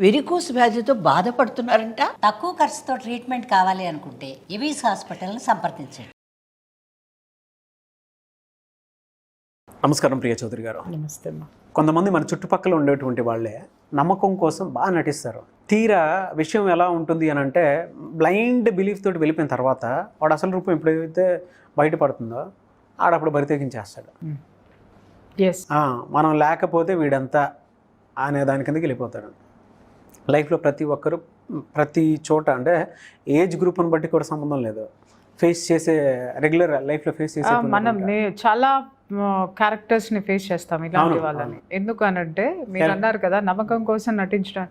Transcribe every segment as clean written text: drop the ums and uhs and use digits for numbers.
Varicose వ్యాధితో బాధపడుతున్నారంట. తక్కువ ఖర్చుతో ట్రీట్మెంట్ కావాలి అనుకుంటే ఎవిస్ హాస్పిటల్ని సంప్రదించండి. నమస్కారం ప్రియ చౌదరి గారు. నమస్తే అమ్మా. కొంతమంది మన చుట్టుపక్కల ఉండేటువంటి వాళ్ళే నమ్మకం కోసం బాగా నటిస్తారు. తీరా విషయం ఎలా ఉంటుంది అని అంటే బ్లైండ్ బిలీఫ్ తోటి వెళ్ళిపోయిన తర్వాత వాడు అసలు రూపం ఎప్పుడైతే బయటపడుతుందో ఆడప్పుడు బరితెగించేస్తాడు. మనం లేకపోతే వీడంతా అనే దాని కిందకి వెళ్ళిపోతాడు. లైఫ్లో ప్రతి ఒక్కరు ప్రతి చోట అంటే ఏజ్ గ్రూప్ని బట్టి కూడా సంబంధం లేదు, ఫేస్ చేసే రెగ్యులర్ లైఫ్లో ఫేస్ చేసే మనం చాలా క్యారెక్టర్స్ని ఫేస్ చేస్తాం ఇలాంటి వాళ్ళని. ఎందుకు అనంటే మీరు అన్నారు కదా నమ్మకం కోసం నటించడం.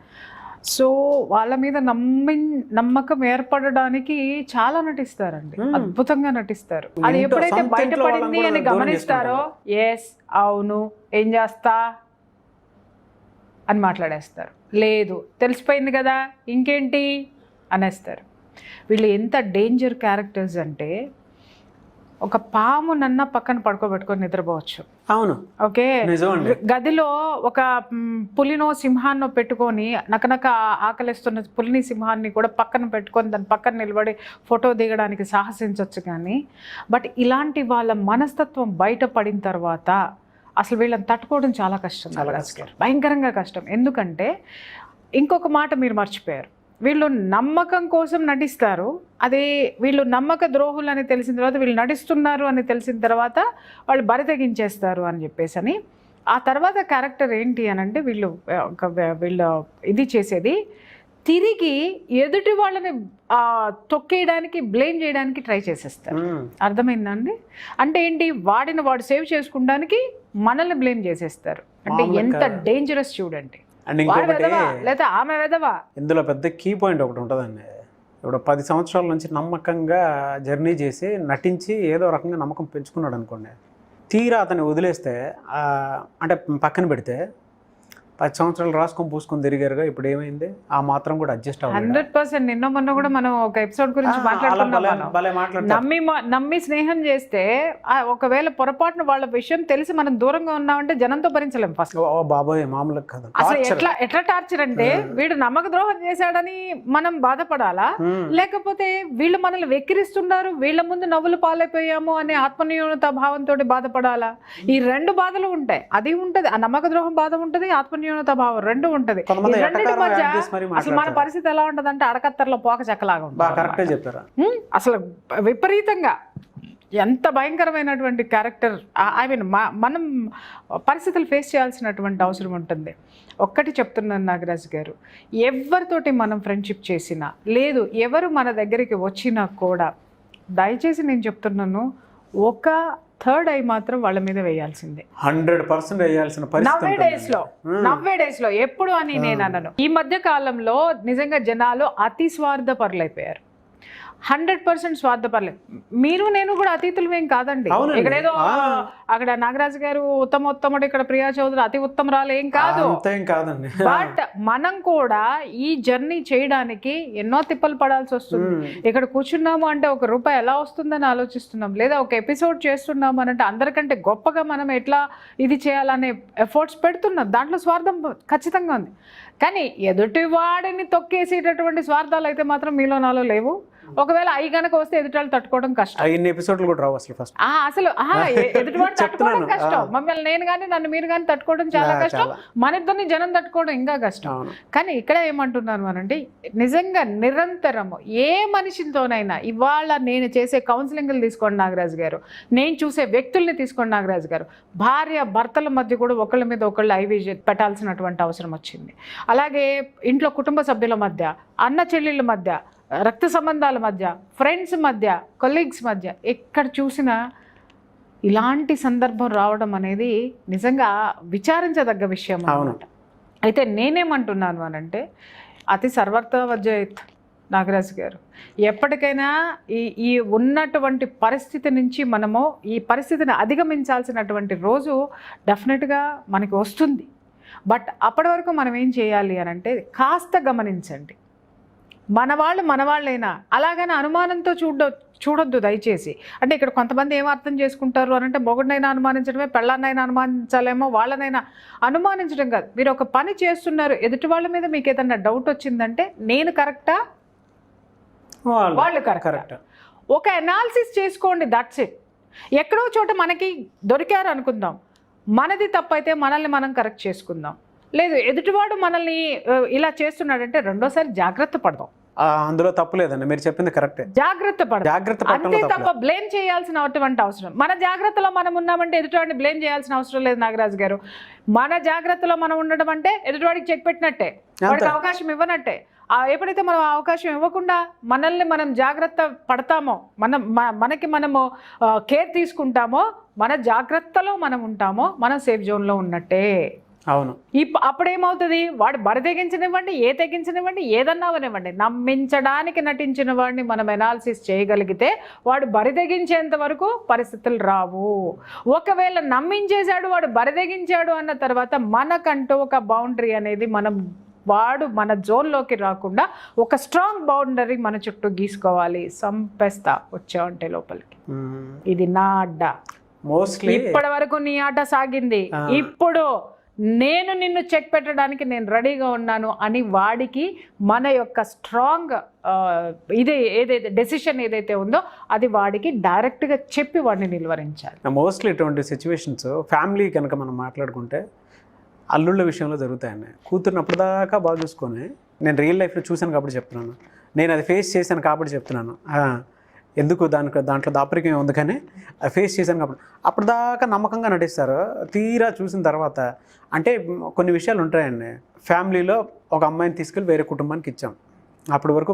సో వాళ్ళ మీద నమ్మకం ఏర్పడడానికి చాలా నటిస్తారండి, అద్భుతంగా నటిస్తారు. అది ఎప్పుడైతే బయటపడింది అని గమనిస్తారో ఎస్ అవును ఏం చేస్తా అని మాట్లాడేస్తారు. లేదు తెలిసిపోయింది కదా ఇంకేంటి అనేస్తారు. వీళ్ళు ఎంత డేంజర్ క్యారెక్టర్స్ అంటే ఒక పాము నన్న పక్కన పడుకోబెట్టుకొని నిద్రపోవచ్చు. అవును, ఓకే. గదిలో ఒక పులినో సింహాన్నో పెట్టుకొని నకనక ఆకలిస్తున్న పులిని సింహాన్ని కూడా పక్కన పెట్టుకొని దాని పక్కన నిలబడి ఫోటో దిగడానికి సాహసించవచ్చు. కానీ బట్ ఇలాంటి వాళ్ళ మనస్తత్వం బయటపడిన తర్వాత అసలు వీళ్ళని తట్టుకోవడం చాలా కష్టం, భయంకరంగా కష్టం. ఎందుకంటే ఇంకొక మాట మీరు మర్చిపోయారు, వీళ్ళు నమ్మకం కోసం నటిస్తారు. అదే వీళ్ళు నమ్మక ద్రోహులు అని తెలిసిన తర్వాత వీళ్ళు నటిస్తున్నారు అని తెలిసిన తర్వాత వాళ్ళు బరి తెగించేస్తారు అని చెప్పేసి అని. ఆ తర్వాత క్యారెక్టర్ ఏంటి అని అంటే వీళ్ళు ఇది చేసేది తిరిగి ఎదుటి వాళ్ళని తొక్కేయడానికి బ్లేమ్ చేయడానికి ట్రై చేసేస్తారు. అర్థమైందండి? అంటే ఏంటి, వాడిని వాడు సేవ్ చేసుకోవడానికి మనల్ని బ్లేమ్ చేసేస్తారు. అంటే ఎంత డేంజరస్ చూడండి. లేదా ఆమె వెదవా. ఇందులో పెద్ద కీ పాయింట్ ఒకటి ఉంటుందండి. ఇప్పుడు 10 సంవత్సరాల నుంచి నమ్మకంగా జర్నీ చేసి నటించి ఏదో రకంగా నమ్మకం పెంచుకున్నాడు అనుకోండి, తీరా అతన్ని వదిలేస్తే అంటే పక్కన పెడితే 10 సంవత్సరాలు రాసుకొని పూసుకొని తిరిగారుగా, ఇప్పుడు ఏమైంది? ఆ మాత్రం కూడా అడ్జస్ట్ అవ్వాలి. 100%. నిన్న మొన్న కూడా మనం ఒక ఎపిసోడ్ గురించి నమ్మి స్నేహం చేస్తే ఒకవేళ పొరపాటున వాళ్ళ విషయం తెలిసి మనం దూరంగా ఉన్నామంటే జనంతో భరించలేం. ఫస్ట్ బాబోయ్ మామూలు కదా. అసలు ఎట్లా టార్చర్ అంటే వీడు నమ్మక ద్రోహం చేశాడని మనం బాధపడాలా, లేకపోతే వీళ్ళు మనల్ని వెక్కిరిస్తున్నారు వీళ్ళ ముందు నవ్వులు పాలైపోయాము అనే ఆత్మన్యూనత భావంతో బాధపడాలా? ఈ రెండు బాధలు ఉంటాయి. అది ఉంటది, ఆ నమ్మక ద్రోహం బాధ ఉంటది, ఆత్మన్యూనత భావం రెండు ఉంటది. అసలు మన పరిస్థితి ఎలా ఉంటది అంటే అడకత్తర్లో పోక చెక్కలాగా ఉంటుంది. అసలు విపరీతంగా ఎంత భయంకరమైనటువంటి క్యారెక్టర్. ఐ మీన్ మనం పరిస్థితులు ఫేస్ చేయాల్సినటువంటి అవసరం ఉంటుంది. ఒక్కటి చెప్తున్నాను నాగరాజు గారు, ఎవరితోటి మనం ఫ్రెండ్షిప్ చేసినా లేదు ఎవరు మన దగ్గరికి వచ్చినా కూడా దయచేసి నేను చెప్తున్నాను, ఒక థర్డ్ ఐ మాత్రం వాళ్ళ మీద వేయాల్సిందే. 100% వేయాల్సిన పరిస్థితి నవ్వే డేస్ లో ఎప్పుడు అని నేను అన్నాను. ఈ మధ్య కాలంలో నిజంగా జనాలు అతి స్వార్థపరులైపోయారు. 100% స్వార్థపరలేదు. మీరు నేను కూడా అతిథులమేం కాదండి. ఇక్కడేదో అక్కడ నాగరాజు గారు ఉత్తముడు, ఇక్కడ ప్రియా చౌదరి అతి ఉత్తమరాలు ఏం కాదు. బట్ మనం కూడా ఈ జర్నీ చేయడానికి ఎన్నో తిప్పలు పడాల్సి వస్తుంది. ఇక్కడ కూర్చున్నాము అంటే ₹1 ఎలా వస్తుందని ఆలోచిస్తున్నాం, లేదా ఒక ఎపిసోడ్ చేస్తున్నాము అంటే అందరికంటే గొప్పగా మనం ఎట్లా ఇది చేయాలనే ఎఫర్ట్స్ పెడుతున్నాం. దాంట్లో స్వార్థం ఖచ్చితంగా ఉంది. కానీ ఎదుటి వాడిని తొక్కేసేటటువంటి స్వార్థాలు అయితే మాత్రం మీలో నాలో లేవు. ఒకవేళ అవి కనుక వస్తే ఎదుటి తట్టుకోవడం కష్టం. ఎపిసోడ్లు కూడా రావు అసలు. ఫస్ట్ అసలు ఎదుటివాడు తట్టుకోవడం కష్టం. మమ్మల్ని నేను కానీ నన్ను మీరు కానీ తట్టుకోవడం చాలా కష్టం. మన ఇద్దరిని జనం తట్టుకోవడం ఇంకా కష్టం. కానీ ఇక్కడ ఏమంటున్నాను అనంటే నిజంగా నిరంతరము ఏ మనిషితోనైనా ఇవాళ నేను చేసే కౌన్సిలింగ్లు తీసుకోండి నాగరాజు గారు, నేను చూసే వ్యక్తుల్ని తీసుకోండి నాగరాజు గారు, భార్య భర్తల మధ్య కూడా ఒకళ్ళ మీద ఒకళ్ళు ఐవి పెట్టాల్సినటువంటి అవసరం వచ్చింది. అలాగే ఇంట్లో కుటుంబ సభ్యుల మధ్య, అన్న చెల్లెళ్ళ మధ్య, రక్త సంబంధాల మధ్య, ఫ్రెండ్స్ మధ్య, కొలీగ్స్ మధ్య ఎక్కడ చూసినా ఇలాంటి సందర్భం రావడం అనేది నిజంగా విచారించదగ్గ విషయం అన్నమాట. అయితే నేనేమంటున్నాను అనంటే అతి సర్వత్ర వజ్జయత్ నాగరాజు గారు, ఎప్పటికైనా ఈ ఉన్నటువంటి పరిస్థితి నుంచి మనము ఈ పరిస్థితిని అధిగమించాల్సినటువంటి రోజు డెఫినెట్గా మనకి వస్తుంది. బట్ అప్పటి వరకు మనం ఏం చేయాలి అనంటే కాస్త గమనించండి. మన వాళ్ళైనా అలాగని అనుమానంతో చూడొద్దు దయచేసి. అంటే ఇక్కడ కొంతమంది ఏం అర్థం చేసుకుంటారు అని అంటే మొగుడినైనా అనుమానించడమే, పెళ్ళాన్నైనా అనుమానించాలేమో, వాళ్ళనైనా అనుమానించడం కాదు. మీరు ఒక పని చేస్తున్నారు, ఎదుటి వాళ్ళ మీద మీకు ఏదన్నా డౌట్ వచ్చిందంటే నేను కరెక్టా, వాళ్ళు కరెక్ట్, ఒక అనాలిసిస్ చేసుకోండి, దట్స్ ఇట్. ఎక్కడో చోట మనకి దొరికారు అనుకుందాం, మనది తప్పైతే మనల్ని మనం కరెక్ట్ చేసుకుందాం. లేదు ఎదుటివాడు మనల్ని ఇలా చేస్తున్నాడంటే రెండోసారి జాగ్రత్త పడదాం. అందులో తప్పు లేదండి, మీరు చెప్పింది కరెక్టే, జాగ్రత్త పడదాం అంతే తప్ప బ్లేమ్ చేయాల్సిన అవసరం. మన జాగ్రత్తలో మనం ఉన్నామంటే ఎదుటివాడిని బ్లేమ్ చేయాల్సిన అవసరం లేదు నాగరాజు గారు. మన జాగ్రత్తలో మనం ఉండడం అంటే ఎదుటివాడికి చెక్ పెట్టినట్టే, వాడికి అవకాశం ఇవ్వనట్టే. ఎప్పుడైతే మనం అవకాశం ఇవ్వకుండా మనల్ని మనం జాగ్రత్త పడతామో, మనకి మనము కేర్ తీసుకుంటామో, మన జాగ్రత్తలో మనం ఉంటామో, మనం సేఫ్ జోన్లో ఉన్నట్టే. అవును. అప్పుడేమవుతుంది, వాడు బరి తెగించనివ్వండి, తెగించనివ్వండి, ఏదన్నా అవనివ్వండి, నమ్మించడానికి నటించిన వాడిని మనం ఎనాలిసిస్ చేయగలిగితే వాడు బరి తెగించేంత వరకు పరిస్థితులు రావు. ఒకవేళ నమ్మించేశాడు, వాడు బరి తెగించాడు అన్న తర్వాత మనకంటూ ఒక బౌండరీ అనేది వాడు మన జోన్లోకి రాకుండా ఒక స్ట్రాంగ్ బౌండరీ మన చుట్టూ గీసుకోవాలి. సంపేస్తా వచ్చావంటే లోపలికి, ఇది నా అడ్డ, మోస్ట్లీ ఇప్పటి వరకు నీ ఆట సాగింది, ఇప్పుడు నేను నిన్ను చెక్ పెట్టడానికి నేను రెడీగా ఉన్నాను అని వాడికి మన యొక్క స్ట్రాంగ్ ఏదైతే డెసిషన్ ఏదైతే ఉందో అది వాడికి డైరెక్ట్గా చెప్పి వాడిని నిలువరించాలి. మోస్ట్లీ ఇటువంటి సిచ్యువేషన్స్ ఫ్యామిలీ కనుక మనం మాట్లాడుకుంటే అల్లుళ్ళ విషయంలో జరుగుతాయండి. కూతురుని అప్పటిదాకా బాగా చూసుకొని, నేను రియల్ లైఫ్లో చూశాను కాబట్టి చెప్తున్నాను, నేను అది ఫేస్ చేశాను కాబట్టి చెప్తున్నాను. ఎందుకు దాంట్లో దాపరికం ఉంది, కానీ అది ఫేస్ చేశాను కాబట్టి అప్పటిదాకా నమ్మకంగా నటిస్తారు. తీరా చూసిన తర్వాత అంటే కొన్ని విషయాలు ఉంటాయండి. ఫ్యామిలీలో ఒక అమ్మాయిని తీసుకెళ్ళి వేరే కుటుంబానికి ఇచ్చాం, అప్పటి వరకు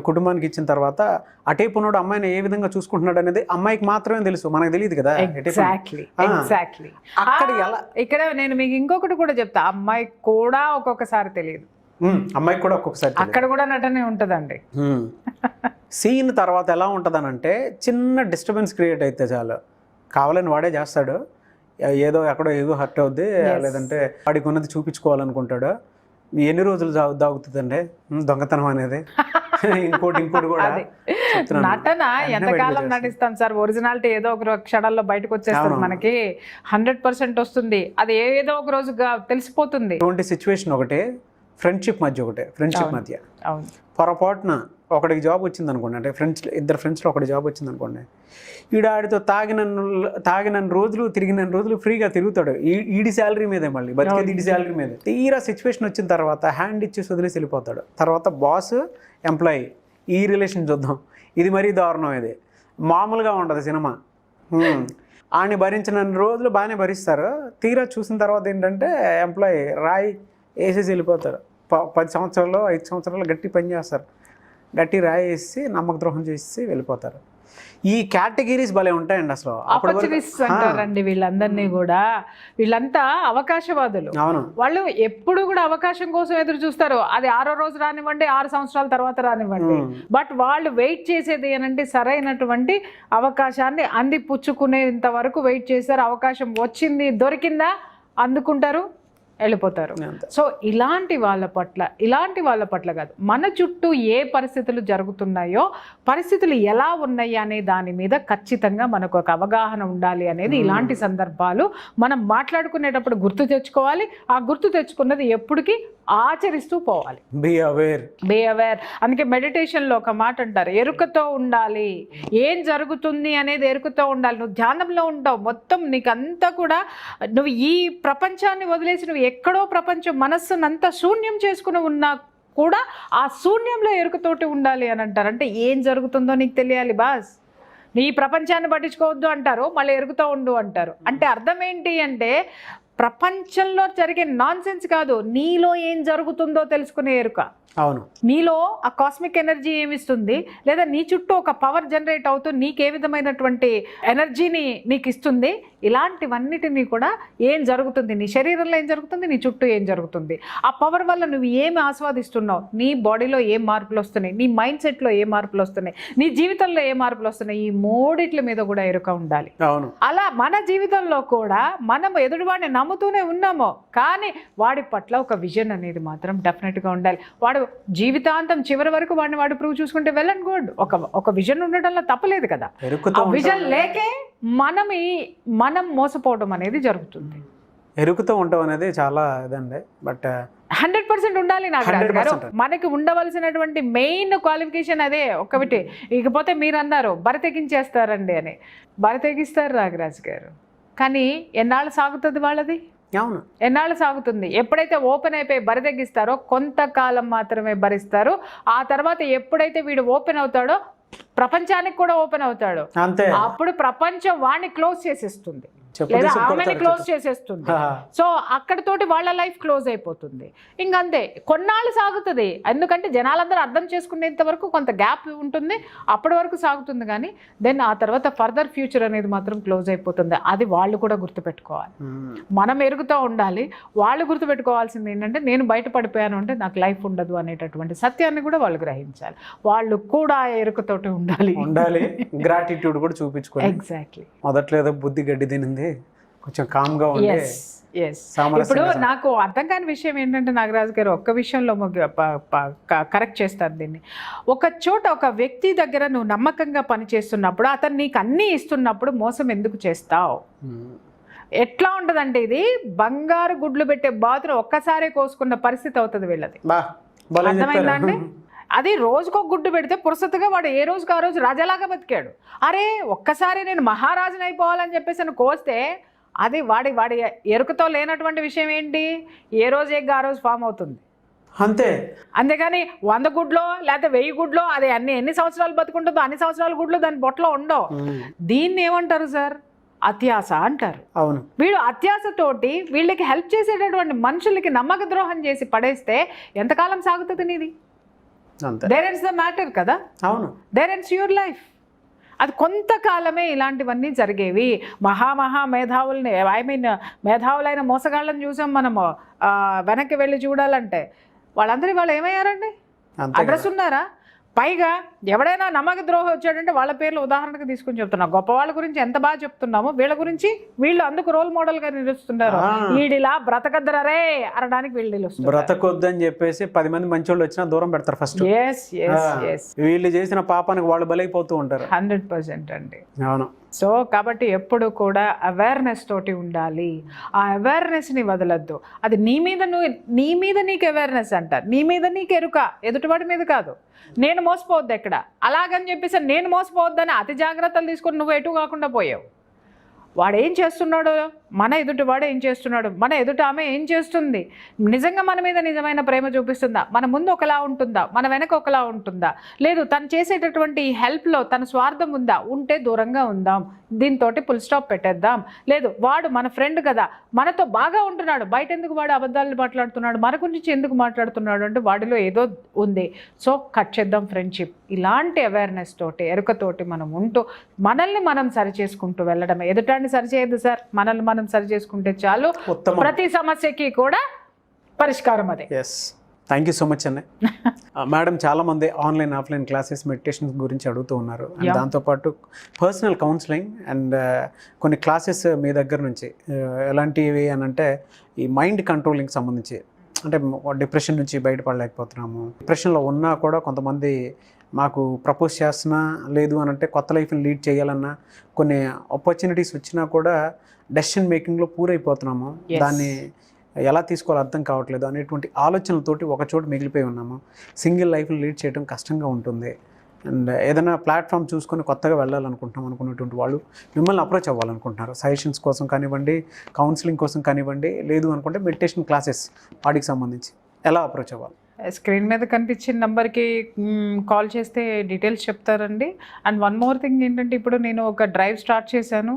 కుటుంబానికి ఇచ్చిన తర్వాత అటేపు ఉన్నాడు అమ్మాయిని ఏ విధంగా చూసుకుంటున్నాడు అనేది అమ్మాయికి మాత్రమే తెలుసు, మనకు తెలియదు కదా. అక్కడ ఇక్కడ నేను మీకు ఇంకొకటి కూడా చెప్తా, అమ్మాయికి కూడా ఒక్కొక్కసారి తెలియదు, అమ్మాయికి కూడా ఒక్కొక్కసారి అక్కడ కూడా నటనే ఉంటుందండి. సీన్ తర్వాత ఎలా ఉంటుందనంటే చిన్న డిస్టర్బెన్స్ క్రియేట్ అయితే చాలు, కావాలని వాడే చేస్తాడు, ఎక్కడో ఏదో హర్ట్ అవుద్ది, లేదంటే వాడికి ఉన్నది చూపించుకోవాలనుకుంటాడు. ఎన్ని రోజులు దాగుతుందండి దొంగతనం అనేది. ఇంకోటి కూడా నటన ఎంతకాలం నటిస్తాం సార్, ఒరిజినాలిటీ ఏదో ఒక క్షణాల్లో బయటకు వచ్చేస్తుంది, మనకి 100% వస్తుంది, అది ఏదో ఒక రోజుగా తెలిసిపోతుంది. ఇటువంటి సిచ్యువేషన్ ఒకటి, ఫ్రెండ్షిప్ మధ్య పొరపాటున ఒకడికి జాబ్ వచ్చింది అనుకోండి, అంటే ఇద్దరు ఫ్రెండ్స్లో ఒకటి జాబ్ వచ్చింది అనుకోండి, ఆడితో తాగిన రోజులు తిరిగిన రోజులు ఫ్రీగా తిరుగుతాడు, ఈడి శాలరీ మీదే, మళ్ళీ బతికేది ఈడి శాలరీ మీద. తీరా సిచ్యువేషన్ వచ్చిన తర్వాత హ్యాండ్ ఇచ్చేసి వదిలేసి వెళ్ళిపోతాడు. తర్వాత బాస్ ఎంప్లాయీ ఈ రిలేషన్ చూద్దాం, ఇది మరీ దారుణం, ఇది మామూలుగా ఉండదు సినిమా. ఆడిని భరించిన రోజులు బాగానే భరిస్తారు, తీరా చూసిన తర్వాత ఏంటంటే ఎంప్లాయీ రాయి వేసేసి వెళ్ళిపోతారు. 10 సంవత్సరాలు 5 సంవత్సరాలు గట్టి పని చేస్తారు, గట్టి రాయి వేసి నమ్మక ద్రోహం చేసి వెళ్ళిపోతారు. ఈ కేటగిరీస్ భలే ఉంటాయండి అసలు. ఆపర్చునిస్ట్స్ అంటారండి వీళ్ళందరినీ కూడా. వీళ్ళంతా అవకాశవాదులు. అవును, వాళ్ళు ఎప్పుడు కూడా అవకాశం కోసం ఎదురు చూస్తారు. అది 6వ రోజు రానివ్వండి, 6 సంవత్సరాల తర్వాత రానివ్వండి, బట్ వాళ్ళు వెయిట్ చేసేది ఏనంటే సరైనటువంటి అవకాశాన్ని అందిపుచ్చుకునేంత వరకు వెయిట్ చేస్తారు. అవకాశం వచ్చింది, దొరికిందా అందుకుంటారు, వెళ్ళిపోతారు. సో ఇలాంటి వాళ్ళ పట్ల కాదు, మన చుట్టూ ఏ పరిస్థితులు జరుగుతున్నాయో, పరిస్థితులు ఎలా ఉన్నాయి అనే దాని మీద ఖచ్చితంగా మనకు ఒక అవగాహన ఉండాలి అనేది ఇలాంటి సందర్భాలు మనం మాట్లాడుకునేటప్పుడు గుర్తు తెచ్చుకోవాలి. ఆ గుర్తు తెచ్చుకున్నది ఎప్పటికీ ఆచరిస్తూ పోవాలి. Be aware. అందుకే మెడిటేషన్లో ఒక మాట అంటారు, ఎరుకతో ఉండాలి. ఏం జరుగుతుంది అనేది ఎరుకతో ఉండాలి. నువ్వు ధ్యానంలో ఉంటావు, మొత్తం నీకంతా కూడా నువ్వు ఈ ప్రపంచాన్ని వదిలేసి నువ్వు ఎక్కడో ప్రపంచం మనస్సునంతా శూన్యం చేసుకుని ఉన్నా కూడా ఆ శూన్యంలో ఎరుకతోటి ఉండాలి అని అంటారు. అంటే ఏం జరుగుతుందో నీకు తెలియాలి బాస్. నీ ప్రపంచాన్ని పట్టించుకోవద్దు అంటారు, మళ్ళీ ఎరుకుతూ ఉండు అంటారు. అంటే అర్థం ఏంటి అంటే ప్రపంచంలో జరిగే నాన్సెన్స్ కాదు, నీలో ఏం జరుగుతుందో తెలుసుకునే ఎరుక. అవును, నీలో ఆ కాస్మిక్ ఎనర్జీ ఏమిస్తుంది, లేదా నీ చుట్టూ ఒక పవర్ జనరేట్ అవుతూ నీకు ఏ విధమైనటువంటి ఎనర్జీని నీకు ఇస్తుంది, ఇలాంటివన్నిటినీ కూడా ఏం జరుగుతుంది, నీ శరీరంలో ఏం జరుగుతుంది, నీ చుట్టూ ఏం జరుగుతుంది, ఆ పవర్ వల్ల నువ్వు ఏమి ఆస్వాదిస్తున్నావు, నీ బాడీలో ఏ మార్పులు వస్తున్నాయి, నీ మైండ్ సెట్లో ఏ మార్పులు వస్తున్నాయి, నీ జీవితంలో ఏ మార్పులు వస్తున్నాయి, ఈ మూడిట్ల మీద కూడా ఎరుక ఉండాలి. అవును, అలా మన జీవితంలో కూడా మనం ఎదుటివాడిని నమ్ముతూనే ఉన్నాము. కానీ వాడి పట్ల ఒక విజన్ అనేది మాత్రం డెఫినెట్గా ఉండాలి. వాడు జీవితాంతం చివరి వరకు వాడు ప్రూవ్ చూసుకుంటే వెల్ అండ్ గుడ్. ఒక విజన్ ఉండటంలో తప్పలేదు కదా. ఆ విజన్ లేకే మనం మోసపోవడం అనేది జరుగుతుంది. ఎరుకుతూ ఉంటాం అనేది చాలా ఇదండి. బట్ 100% ఉండాలి నాగరాజు గారు. మనకి ఉండవలసినటువంటి మెయిన్ క్వాలిఫికేషన్ అదే ఒకటి. ఇకపోతే మీరు అన్నారు బరితెగించేస్తారండి అని. బరితెగిస్తారు నాగరాజు గారు, కానీ ఎన్నాళ్ళు సాగుతుంది వాళ్ళది? అవును, ఎన్నాళ్ళు సాగుతుంది? ఎప్పుడైతే ఓపెన్ అయిపోయి బరితెగిస్తారో కొంతకాలం మాత్రమే భరిస్తారు. ఆ తర్వాత ఎప్పుడైతే వీడు ఓపెన్ అవుతాడో ప్రపంచానికి కూడా ఓపెన్ అవుతాడు, అంతే. అప్పుడు ప్రపంచం వాడిని క్లోజ్ చేసేస్తుంది లేదా ఆమెని క్లోజ్ చేసేస్తుంది. సో అక్కడితోటి వాళ్ళ లైఫ్ క్లోజ్ అయిపోతుంది. ఇంకంతే, కొన్నాళ్ళు సాగుతుంది. ఎందుకంటే జనాలందరూ అర్థం చేసుకునేంత వరకు కొంత గ్యాప్ ఉంటుంది, అప్పటి వరకు సాగుతుంది. కానీ దెన్ ఆ తర్వాత ఫర్దర్ ఫ్యూచర్ అనేది మాత్రం క్లోజ్ అయిపోతుంది. అది వాళ్ళు కూడా గుర్తుపెట్టుకోవాలి. మనం ఎరుగుతూ ఉండాలి. వాళ్ళు గుర్తుపెట్టుకోవాల్సింది ఏంటంటే నేను బయట పడిపోయాను అంటే నాకు లైఫ్ ఉండదు అనేటటువంటి సత్యాన్ని కూడా వాళ్ళు గ్రహించాలి. వాళ్ళు కూడా ఎరుకతోటి ఉండాలి. గ్రాటిట్యూడ్ కూడా చూపించుకోవాలి. ఎగ్జాక్ట్లీ. మొదట్లో ఏదో బుద్ధి గడ్డి తినింది, కొంచెం కామ్గా ఉండే. ఇప్పుడు నాకు అర్థం కాని విషయం ఏంటంటే నాగరాజు గారు ఒక్క విషయంలో కరెక్ట్ చేస్తారు దీన్ని. ఒక చోట ఒక వ్యక్తి దగ్గర నువ్వు నమ్మకంగా పనిచేస్తున్నప్పుడు అతను నీకు అన్నీ ఇస్తున్నప్పుడు మోసం ఎందుకు చేస్తావు? ఎట్లా ఉంటదంటే ఇది బంగారు గుడ్లు పెట్టే బాతులు ఒక్కసారే కోసుకున్న పరిస్థితి అవుతుంది వీళ్ళది. అర్థమైందండి? అది రోజుకొక గుడ్డు పెడితే పురుసతుగా వాడు ఏ రోజుకి ఆ రోజు రాజాలాగా బతికాడు. అరే ఒక్కసారి నేను మహారాజుని అయిపోవాలని చెప్పేసి అని కోస్తే అది వాడి ఎరుకతో లేనటువంటి విషయం ఏంటి? ఏ రోజు ఎగ్గా ఆ రోజు ఫామ్ అవుతుంది, అంతే. అంతేగాని 100 గుడ్లో లేకపోతే 1000 గుడ్లో అది ఎన్ని సంవత్సరాలు బతుకుంటుందో అన్ని సంవత్సరాల గుడ్లు దాని బొట్టలో ఉండవు. దీన్ని ఏమంటారు సార్? అత్యాస అంటారు. అవును. వీడు అత్యాసతోటి వీళ్ళకి హెల్ప్ చేసేటటువంటి మనుషులకి నమ్మక ద్రోహం చేసి పడేస్తే ఎంతకాలం సాగుతుంది నీది? దేర్ ఎండ్స్ ద మ్యాటర్ కదా. అవును, దేర్ ఎండ్స్ యువర్ లైఫ్. అది కొంతకాలమే ఇలాంటివన్నీ జరిగేవి. మేధావుల్ని మేధావులైన మోసగాళ్ళని చూసాం మనము. వెనక్కి వెళ్ళి చూడాలంటే వాళ్ళందరూ వాళ్ళు ఏమయ్యారండి? అడ్రస్ ఉన్నారా? పైగా ఎవడైనా నమ్మక ద్రోహం వచ్చాడంటే వాళ్ళ పేర్లు ఉదాహరణకు తీసుకుని చెప్తున్నాం. గొప్ప వాళ్ళ గురించి ఎంత బాగా చెప్తున్నామో వీళ్ళ గురించి వీళ్ళు అందుకు రోల్ మోడల్ గా నిలుస్తున్నారు. వీడిలా బ్రతకద్దరే అనడానికి వీళ్ళు నిలుస్తారు. బ్రతకొద్దని చెప్పేసి 10 మంది మంచి వాళ్ళు వచ్చినా దూరం పెడతారు ఫస్ట్. వీళ్ళు చేసిన పాపానికి వాళ్ళు బలైపోతూ ఉంటారు. 100% అండి. అవును. సో కాబట్టి ఎప్పుడు కూడా అవేర్నెస్ తోటి ఉండాలి. ఆ అవేర్నెస్ని వదలద్దు. అది నీ మీద నీకు అవేర్నెస్ అంట, నీ మీద నీకు ఎరుక, ఎదుటివాడి మీద కాదు. నేను మోసపోవద్దు ఎక్కడ అలాగని చెప్పేసి నేను మోసపోవద్దని అతి జాగ్రత్తలు తీసుకొని నువ్వు ఎటు కాకుండా పోయావు. వాడు ఏం చేస్తున్నాడో, మన ఎదుటి వాడు ఏం చేస్తున్నాడు, మన ఎదుట ఆమె ఏం చేస్తుంది, నిజంగా మన మీద నిజమైన ప్రేమ చూపిస్తుందా, మన ముందు ఒకలా ఉంటుందా, మన వెనక ఒకలా ఉంటుందా, లేదు తను చేసేటటువంటి హెల్ప్లో తన స్వార్థం ఉందా, ఉంటే దూరంగా ఉందాం, దీంతో ఫుల్ స్టాప్ పెట్టేద్దాం. లేదు వాడు మన ఫ్రెండ్ కదా, మనతో బాగా ఉంటున్నాడు, బయట ఎందుకు వాడు అబద్ధాలు మాట్లాడుతున్నాడు, మన గురించి ఎందుకు మాట్లాడుతున్నాడు అంటే వాడిలో ఏదో ఉంది, సో కట్ చేద్దాం ఫ్రెండ్షిప్. ఇలాంటి అవేర్నెస్ తోటి ఎరుకతోటి మనం ఉంటూ మనల్ని మనం సరి చేసుకుంటూ వెళ్ళడమే. ఎదుటాన్ని సరి చేయదు సార్, మనల్ని మనం సరి చేసుకుంటే చాలు. ప్రతి సమస్యకి కూడా పరిష్కారం అదే. థ్యాంక్ యూ సో మచ్ అండి. మేడం, చాలామంది ఆన్లైన్ ఆఫ్లైన్ క్లాసెస్ మెడిటేషన్స్ గురించి అడుగుతూ ఉన్నారు. అండ్ దాంతోపాటు పర్సనల్ కౌన్సిలింగ్ అండ్ కొన్ని క్లాసెస్ మీ దగ్గర నుంచి ఎలాంటివి అని అంటే ఈ మైండ్ కంట్రోలింగ్ సంబంధించి, అంటే డిప్రెషన్ నుంచి బయటపడలేకపోతున్నాము, డిప్రెషన్లో ఉన్నా కూడా కొంతమంది మాకు ప్రపోజ్ చేస్తున్నా, లేదు అని అంటే కొత్త లైఫ్ని లీడ్ చేయాలన్నా, కొన్ని ఆపర్చునిటీస్ వచ్చినా కూడా డెసిషన్ మేకింగ్లో పూరైపోతున్నాము, దాన్ని ఎలా తీసుకోవాలో అర్థం కావట్లేదు అనేటువంటి ఆలోచనలతోటి ఒకచోట మిగిలిపోయి ఉన్నాము. సింగిల్ లైఫ్ని లీడ్ చేయడం కష్టంగా ఉంటుంది. అండ్ ఏదైనా ప్లాట్ఫామ్ చూసుకొని కొత్తగా వెళ్ళాలనుకుంటున్నాం అనుకున్నటువంటి వాళ్ళు మిమ్మల్ని అప్రోచ్ అవ్వాలనుకుంటున్నారు. సజెషన్స్ కోసం కానివ్వండి, కౌన్సిలింగ్ కోసం కానివ్వండి, లేదు అనుకుంటే మెడిటేషన్ క్లాసెస్ వాటికి సంబంధించి ఎలా అప్రోచ్ అవ్వాలి? స్క్రీన్ మీద కనిపించిన నెంబర్కి కాల్ చేస్తే డీటెయిల్స్ చెప్తారండి. అండ్ వన్ మోర్ థింగ్ ఏంటంటే, ఇప్పుడు నేను ఒక డ్రైవ్ స్టార్ట్ చేశాను.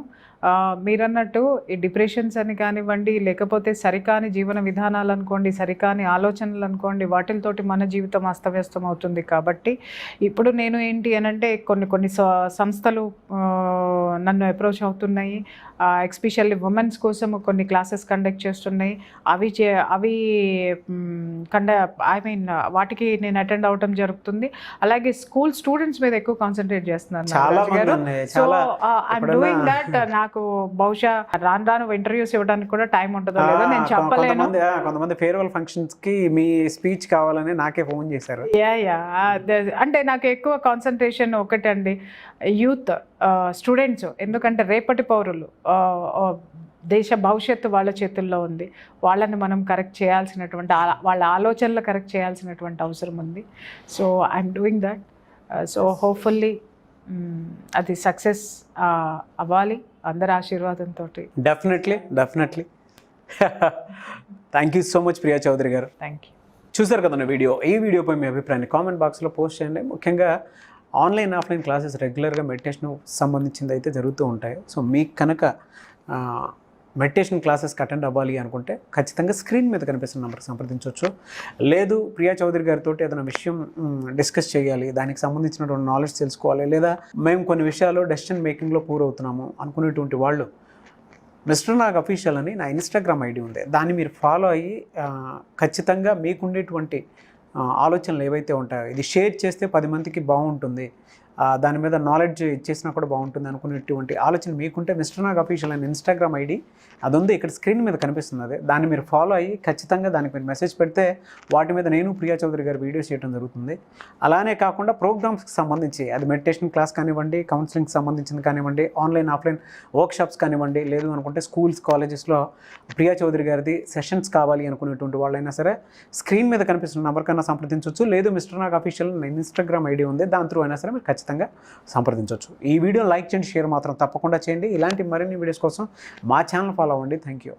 మీరన్నట్టు ఈ డిప్రెషన్స్ అని కానివ్వండి, లేకపోతే సరికాని జీవన విధానాలు అనుకోండి, సరికాని ఆలోచనలు అనుకోండి, వాటితోటి మన జీవితం అస్తవ్యస్తం అవుతుంది. కాబట్టి ఇప్పుడు నేను ఏంటి అని అంటే కొన్ని సంస్థలు నన్ను అప్రోచ్ అవుతున్నాయి. ఎస్పెషల్లీ ఉమెన్స్ కోసం కొన్ని క్లాసెస్ కండక్ట్ చేస్తున్నాయి. అవి వాటికి నేను అటెండ్ అవటం జరుగుతుంది. అలాగే స్కూల్ స్టూడెంట్స్ మీద ఎక్కువ కాన్సన్ట్రేట్ చేస్తున్నాను చాలా నాగరాజు గారు. మంది ఉన్నాయి. సో చాలా ఐఎమ్ డూయింగ్ దట్. నాకు బహుశా రాను ఇంటర్వ్యూస్ ఇవ్వడానికి కూడా టైం ఉంటుందో లేదో నేను చెప్పలేను. కొంతమంది ఫేర్వెల్ ఫంక్షన్స్ కి మీ స్పీచ్ కావాలని నాకే ఫోన్ చేశారు. యా అంటే నాకు ఎక్కువ కాన్సన్ట్రేషన్ ఒకటండి, యూత్ స్టూడెంట్స్. ఎందుకంటే రేపటి పౌరులు, దేశ భవిష్యత్తు వాళ్ళ చేతుల్లో ఉంది. వాళ్ళని మనం కరెక్ట్ చేయాల్సినటువంటి, వాళ్ళ ఆలోచనలు కరెక్ట్ చేయాల్సినటువంటి అవసరం ఉంది. So I'm doing that. So hopefully అది సక్సెస్ అవ్వాలి అందరి ఆశీర్వాదంతో. Definitely thank you so much Priya Chowdary గారు. Thank you. చూసారు కదండి ఈ వీడియోపై మీ అభిప్రాయాన్ని కామెంట్ బాక్స్లో పోస్ట్ చేయండి. ముఖ్యంగా ఆన్లైన్ ఆఫ్లైన్ క్లాసెస్ రెగ్యులర్గా మెడిటేషన్ సంబంధించింది అయితే జరుగుతూ ఉంటాయి. సో మీకు కనుక మెడిటేషన్ క్లాసెస్కి అటెండ్ అవ్వాలి అనుకుంటే ఖచ్చితంగా స్క్రీన్ మీద కనిపిస్తున్న నెంబర్కి సంప్రదించవచ్చు. లేదు ప్రియా చౌదరి గారితో ఏదైనా విషయం డిస్కస్ చేయాలి, దానికి సంబంధించినటువంటి నాలెడ్జ్ తెలుసుకోవాలి, లేదా మేము కొన్ని విషయాలు డెసిషన్ మేకింగ్లో పూర్ అవుతున్నాము అనుకునేటువంటి వాళ్ళు మిస్టర్ నాగ్ అఫీషియల్ అని నా ఇన్స్టాగ్రామ్ ఐడి ఉంది. దాన్ని మీరు ఫాలో అయ్యి ఖచ్చితంగా మీకుండేటువంటి ఆలోచనలు ఏవైతే ఉంటాయో ఇది షేర్ చేస్తే 10 మందికి బాగుంటుంది, దాని మీద నాలెడ్జ్ ఇచ్చేసినా కూడా బాగుంటుంది అనుకునేటువంటి ఆలోచన మీకుంటే మిస్టర్ నాగ్ అఫీషియల్ అని ఇన్స్టాగ్రామ్ ఐడి అది ఉంది, ఇక్కడ స్క్రీన్ మీద కనిపిస్తుంది. అదే దాన్ని మీరు ఫాలో అయ్యి ఖచ్చితంగా దానికి మీరు మెసేజ్ పెడితే వాటి మీద నేను ప్రియా చౌదరి గారు వీడియోస్ చేయడం జరుగుతుంది. అలానే కాకుండా ప్రోగ్రామ్స్కి సంబంధించి అది మెడిటేషన్ క్లాస్ కానివ్వండి, కౌన్సిలింగ్కి సంబంధించింది కానివ్వండి, ఆన్లైన్ ఆఫ్లైన్ వర్క్షాప్స్ కానివ్వండి, లేదు అనుకుంటే స్కూల్స్ కాలేజెస్లో ప్రియా చౌదరి గారిది సెషన్స్ కావాలి అనుకునేటువంటి వాళ్ళైనా సరే స్క్రీన్ మీద కనిపిస్తున్న నెంబర్ కన్నా సంప్రదించవచ్చు. లేదు mister Nag official Instagram ID ఉంది, దాని త్రూ అయినా సరే మీరు ఖచ్చితంగా సంప్రదించవచ్చు. ఈ వీడియో లైక్ చేయండి, షేర్ మాత్రం తప్పకుండా చేయండి. ఇలాంటి మరిన్ని వీడియోస్ కోసం మా ఛానల్ ఫాలో అవ్వండి. Thank you.